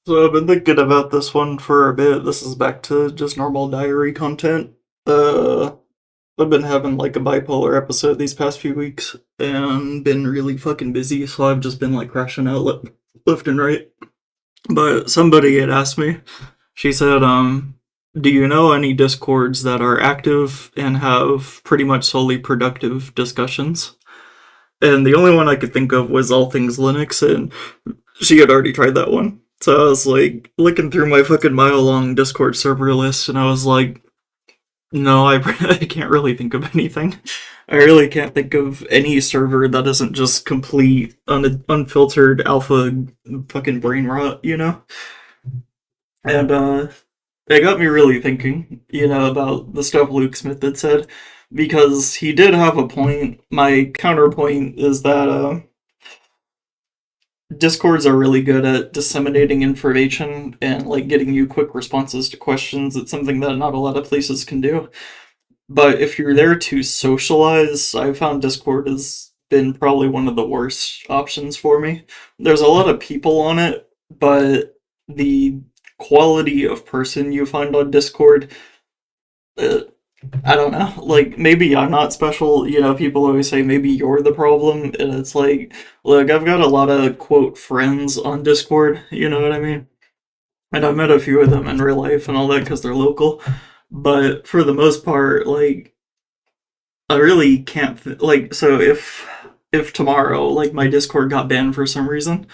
So I've been thinking about this one for a bit. This is back to just normal diary content. Uh, I've been having like a bipolar episode these past few weeks and been really fucking busy, so I've just been like crashing out left and right. But somebody had asked me, she said, do you know any discords that are active and have pretty much solely productive discussions? And the only one I could think of was All Things Linux, and she had already tried that one. So I was like looking through my fucking mile long Discord server list, and I was like, no, I can't really think of anything. I really can't think of any server that isn't just complete, unfiltered alpha fucking brain rot, you know? And it got me really thinking, about the stuff Luke Smith had said, because he did have a point. My counterpoint is that Discords are really good at disseminating information and like getting you quick responses to questions. It's something that not a lot of places can do. But if you're there to socialize, I found Discord has been probably one of the worst options for me. There's a lot of people on it, but the quality of person you find on Discord, uh, I don't know. Like, maybe I'm not special. People always say maybe you're the problem. And it's like, look, I've got a lot of, quote, friends on Discord. You know what I mean? And I've met a few of them in real life and all that because they're local. But for the most part, like, I really can't, so if tomorrow, like, my Discord got banned for some reason,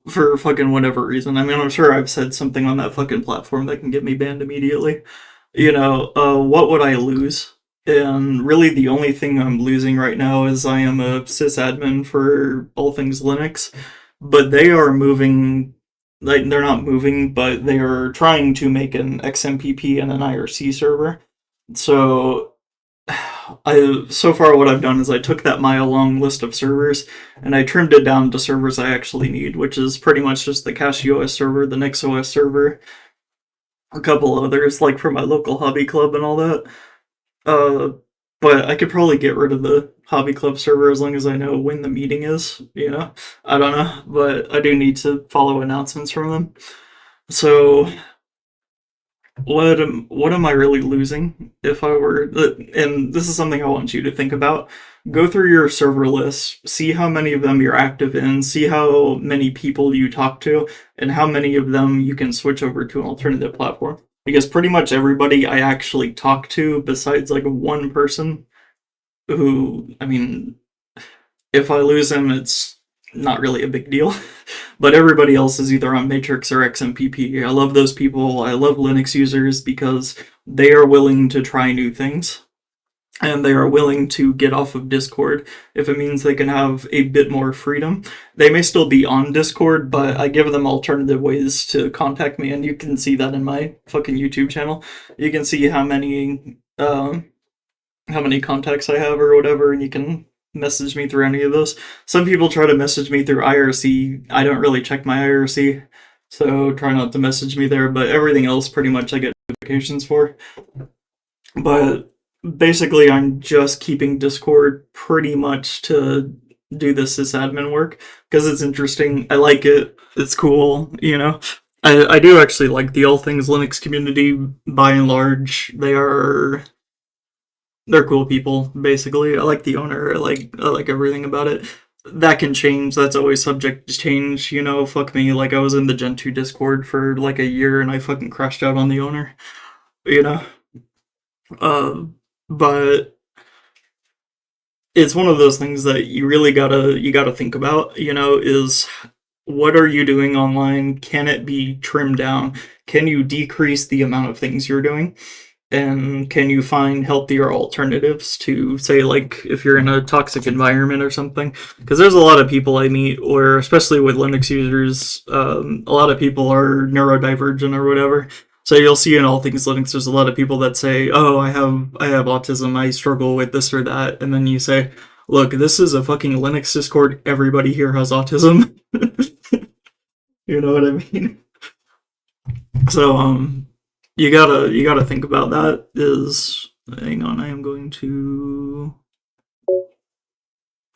for fucking whatever reason, I mean, I'm sure I've said something on that fucking platform that can get me banned immediately. What would I lose? And really, the only thing I'm losing right now is I am a sysadmin for all things Linux, but they are moving. Like, they're not moving, but they are trying to make an XMPP and an IRC server. So, so far what I've done is I took that mile long list of servers and I trimmed it down to servers I actually need, which is pretty much just the CashOS server, the NixOS server, a couple others like for my local hobby club and all that. Uh, but I could probably get rid of the hobby club server as long as I know when the meeting is. I don't know, but I do need to follow announcements from them. So what am I really losing if I were? And this is something I want you to think about. Go through your server list, see how many of them you're active in, see how many people you talk to, and how many of them you can switch over to an alternative platform. Because pretty much everybody I actually talk to, besides like one person, who, I mean, if I lose him, it's not really a big deal. But everybody else is either on Matrix or XMPP. I love those people. I love Linux users because they are willing to try new things and they are willing to get off of Discord if it means they can have a bit more freedom. They may still be on Discord, but I give them alternative ways to contact me, and you can see that in my fucking YouTube channel. You can see how many contacts I have or whatever, and you can message me through any of those. Some people try to message me through IRC. I don't really check my IRC, so try not to message me there, but everything else pretty much I get notifications for. But basically, I'm just keeping Discord pretty much to do the sysadmin work because it's interesting. I like it. It's cool. I do actually like the All Things Linux community by and large. They're cool people, basically. I like the owner. I like everything about it. That can change. That's always subject to change. Fuck me. Like, I was in the Gen 2 Discord for like a year and I fucking crashed out on the owner. You know? Um, but it's one of those things that you gotta think about, is what are you doing online? Can it be trimmed down? Can you decrease the amount of things you're doing? And can you find healthier alternatives to, say, like, if you're in a toxic environment or something? Because there's a lot of people I meet, or especially with Linux users, a lot of people are neurodivergent or whatever. So you'll see in All Things Linux, there's a lot of people that say, "Oh, I have autism. I struggle with this or that," and then you say, "Look, this is a fucking Linux Discord. Everybody here has autism." You know what I mean? So you gotta think about that. Hang on, I am going to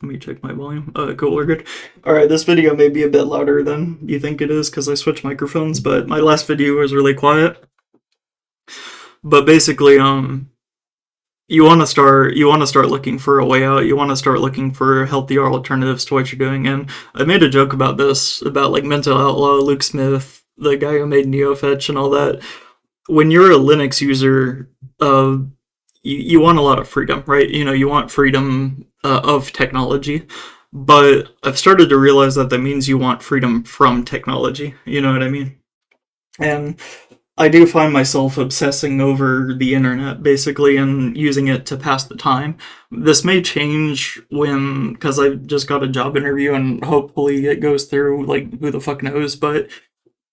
Let me check my volume. Cool, we're good. Alright, this video may be a bit louder than you think it is because I switched microphones, but my last video was really quiet. But basically, you want to start looking for a way out. You want to start looking for healthier alternatives to what you're doing. And I made a joke about this, about like Mental Outlaw, Luke Smith, the guy who made NeoFetch and all that. When you're a Linux user, you want a lot of freedom, right? You want freedom of technology. But I've started to realize that means you want freedom from technology. You know what I mean? And I do find myself obsessing over the internet, basically, and using it to pass the time. This may change because I just got a job interview, and hopefully it goes through, like, who the fuck knows, but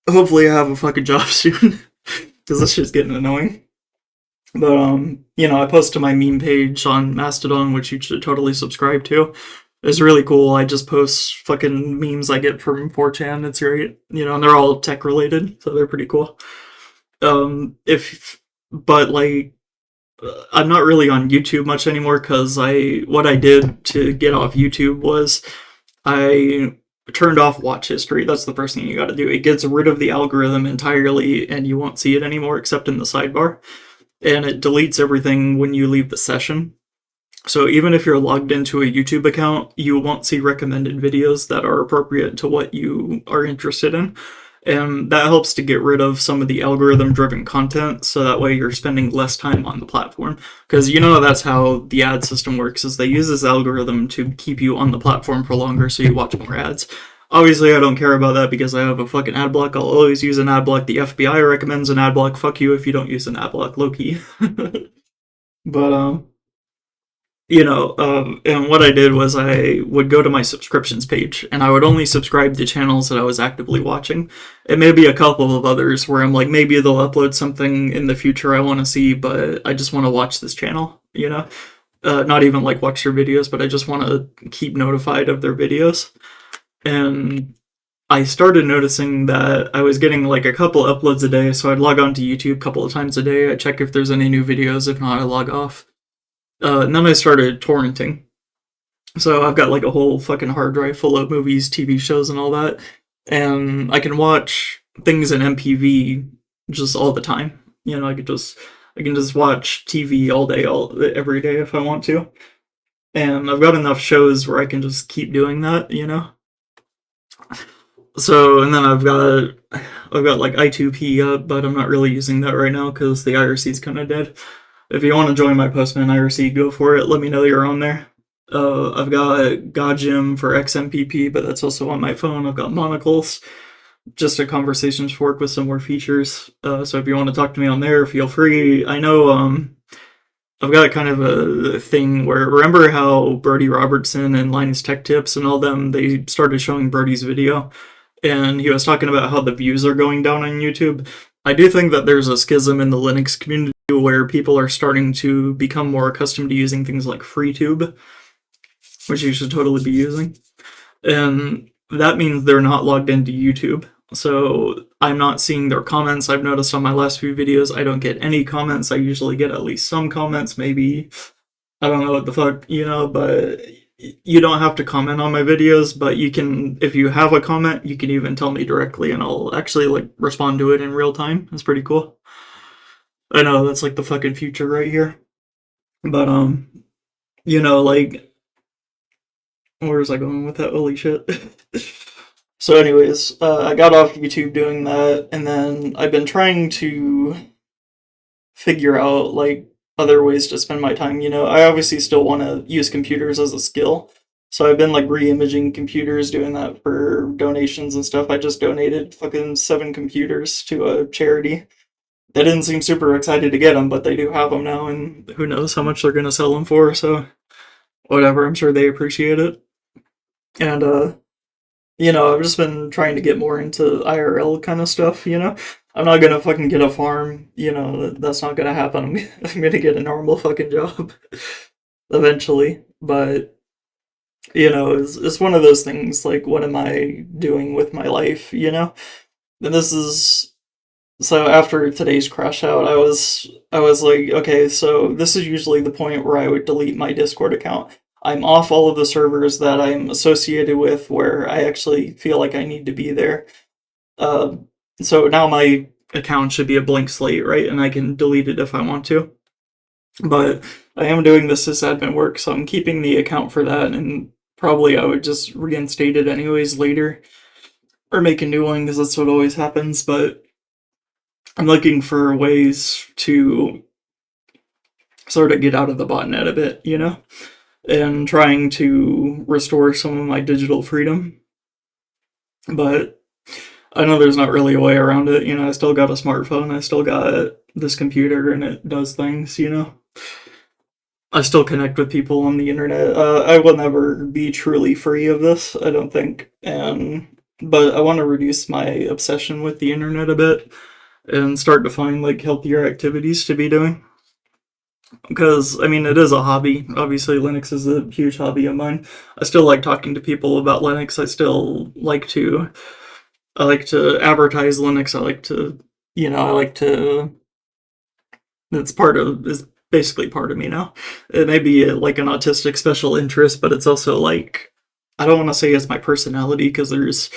hopefully I have a fucking job soon, because this shit's getting annoying. But, I post to my meme page on Mastodon, which you should totally subscribe to. It's really cool. I just post fucking memes I get from 4chan. It's great. And they're all tech related, so they're pretty cool. But like, I'm not really on YouTube much anymore because what I did to get off YouTube was I turned off watch history. That's the first thing you gotta do. It gets rid of the algorithm entirely and you won't see it anymore except in the sidebar. And it deletes everything when you leave the session. So even if you're logged into a YouTube account, you won't see recommended videos that are appropriate to what you are interested in. And that helps to get rid of some of the algorithm-driven content, so that way you're spending less time on the platform. Because that's how the ad system works, is they use this algorithm to keep you on the platform for longer so you watch more ads. Obviously, I don't care about that because I have a fucking ad block. I'll always use an ad block. The FBI recommends an ad block. Fuck you if you don't use an ad block, low-key. But, and what I did was I would go to my subscriptions page, and I would only subscribe to channels that I was actively watching. It may be a couple of others where I'm like, maybe they'll upload something in the future I want to see, but I just want to watch this channel, Not even like watch their videos, but I just want to keep notified of their videos. And I started noticing that I was getting like a couple uploads a day, so I'd log on to YouTube a couple of times a day. I check if there's any new videos. If not, I log off. And then I started torrenting. So I've got like a whole fucking hard drive full of movies, TV shows, and all that. And I can watch things in MPV just all the time. I can just watch TV all day, every day if I want to. And I've got enough shows where I can just keep doing that, So, and then I've got like I2P up, but I'm not really using that right now because the IRC is kind of dead. If you want to join my Postman IRC, go for it. Let me know you're on there. I've got Gajim for XMPP, but that's also on my phone. I've got Monocles, just a conversations fork with some more features. So if you want to talk to me on there, feel free. I know I've got kind of a thing where, remember how Brody Robertson and Linus Tech Tips and all them, they started showing Brody's video, and he was talking about how the views are going down on YouTube. I do think that there's a schism in the Linux community where people are starting to become more accustomed to using things like FreeTube, which you should totally be using. And that means they're not logged into YouTube. So I'm not seeing their comments. I've noticed on my last few videos, I don't get any comments. I usually get at least some comments, maybe. I don't know what the fuck, but you don't have to comment on my videos, but you can, if you have a comment, you can even tell me directly and I'll actually like respond to it in real time. It's pretty cool. I know, that's like the fucking future right here. But, like, where was I going with that? Holy shit. So anyways, I got off YouTube doing that, and then I've been trying to figure out, like, other ways to spend my time, I obviously still want to use computers as a skill, so I've been, like, re-imaging computers, doing that for donations and stuff. I just donated fucking 7 computers to a charity. They didn't seem super excited to get them, but they do have them now, and who knows how much they're going to sell them for, so whatever, I'm sure they appreciate it. And, I've just been trying to get more into IRL kind of stuff, I'm not gonna fucking get a farm, that's not gonna happen. I'm gonna get a normal fucking job eventually, but, it's one of those things, like, what am I doing with my life, And this is... So after today's crash out, I was like, okay, so this is usually the point where I would delete my Discord account. I'm off all of the servers that I'm associated with where I actually feel like I need to be there. Uh, so now my account should be a blank slate, right? And I can delete it if I want to. But I am doing this sysadmin work, so I'm keeping the account for that, and probably I would just reinstate it anyways later, or make a new one because that's what always happens. But I'm looking for ways to sort of get out of the botnet a bit, and trying to restore some of my digital freedom. But I know there's not really a way around it. I still got a smartphone, I still got this computer, and it does things. I still connect with people on the internet. I will never be truly free of this, I don't think. But I want to reduce my obsession with the internet a bit and start to find like healthier activities to be doing. Because I mean, it is a hobby. Obviously, Linux is a huge hobby of mine. I still like talking to people about Linux. I like to advertise Linux. I like to it's basically part of me now. It may be like an autistic special interest, but it's also like I don't want to say it's my personality because there's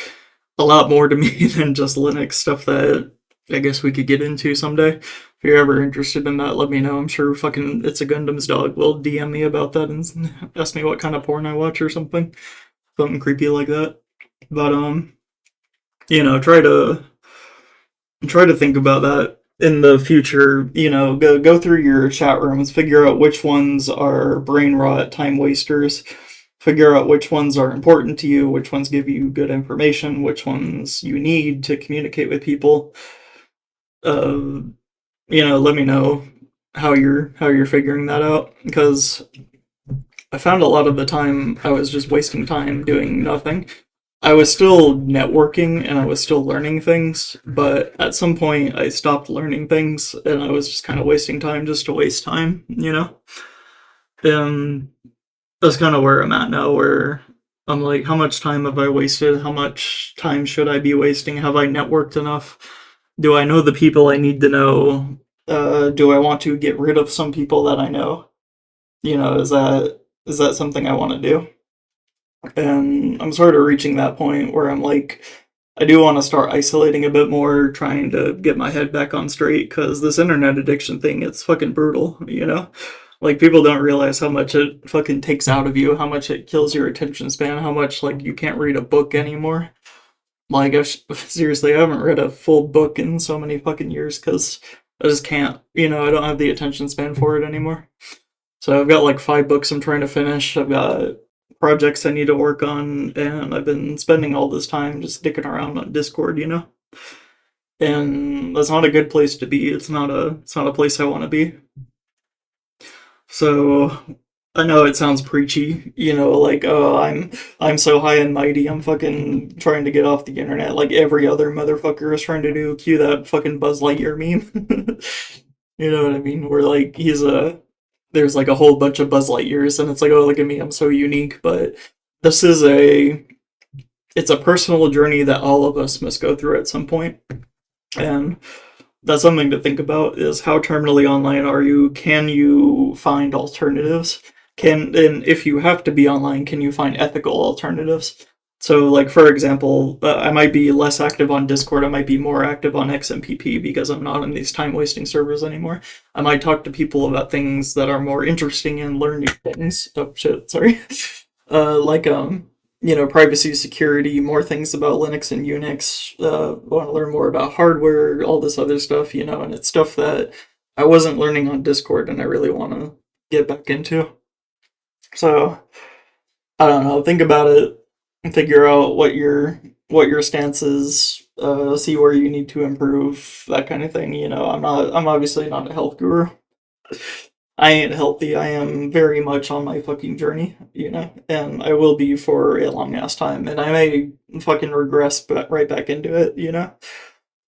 a lot more to me than just Linux stuff that I guess we could get into someday. If you're ever interested in that, let me know. I'm sure fucking It's a Gundam's Dog will DM me about that and ask me what kind of porn I watch or something. Something creepy like that. But try to think about that in the future. Go through your chat rooms, figure out which ones are brain rot, time wasters, figure out which ones are important to you, which ones give you good information, which ones you need to communicate with people. Let me know how you're figuring that out, because I found a lot of the time I was just wasting time doing nothing. I was still networking and I was still learning things, but at some point I stopped learning things and I was just kind of wasting time just to waste time. And that's kind of where I'm at now, where I'm like, how much time have I wasted? How much time should I be wasting? Have I networked enough? Do I know the people I need to know? Do I want to get rid of some people that I know? Is that something I want to do? And I'm sort of reaching that point where I'm like, I do want to start isolating a bit more, trying to get my head back on straight, because this internet addiction thing, it's fucking brutal. Like, people don't realize how much it fucking takes out of you, how much it kills your attention span, how much, like, you can't read a book anymore. Like, seriously, I haven't read a full book in so many fucking years, because I just can't. I don't have the attention span for it anymore. So I've got like 5 books I'm trying to finish. I've got projects I need to work on, and I've been spending all this time just dicking around on Discord. And that's not a good place to be. It's not a place I want to be. So I know it sounds preachy, like, oh, I'm so high and mighty, I'm fucking trying to get off the internet like every other motherfucker is trying to do. Cue that fucking Buzz Lightyear meme. You know what I mean? Where like there's like a whole bunch of Buzz Lightyears, and it's like, oh, look at me, I'm so unique. But this is it's a personal journey that all of us must go through at some point. And that's something to think about, is how terminally online are you? Can you find alternatives? And if you have to be online, can you find ethical alternatives? So, like, for example, I might be less active on Discord, I might be more active on XMPP because I'm not on these time wasting servers anymore. I might talk to people about things that are more interesting and learn new things. Oh shit, sorry. Like, privacy, security, more things about Linux and Unix. Want to learn more about hardware, all this other stuff, and it's stuff that I wasn't learning on Discord and I really want to get back into. So, I don't know, think about it and figure out what your stance is, see where you need to improve, that kind of thing. I'm obviously not a health guru. I ain't healthy. I am very much on my fucking journey, and I will be for a long ass time, and I may fucking regress right back into it.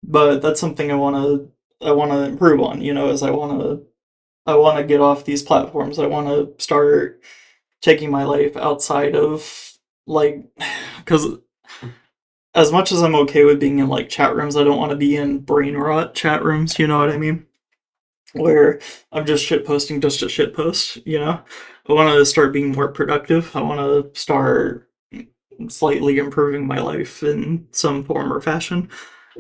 But that's something I want to improve on, as I want to get off these platforms. I want to start taking my life outside of, like, because as much as I'm okay with being in like chat rooms, I don't want to be in brain rot chat rooms. You know what I mean? where I'm just shit posting just to shit post, you know? I want to start being more productive. I want to start slightly improving my life in some form or fashion.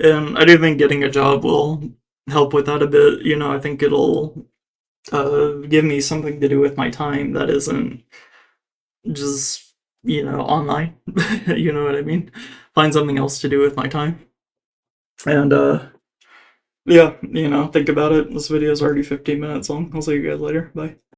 And I do think getting a job will help with that a bit. You know, I think it'll give me something to do with my time that isn't just, online. You know what I mean? Find something else to do with my time. And yeah, think about it. This video is already 15 minutes long. I'll see you guys later. Bye.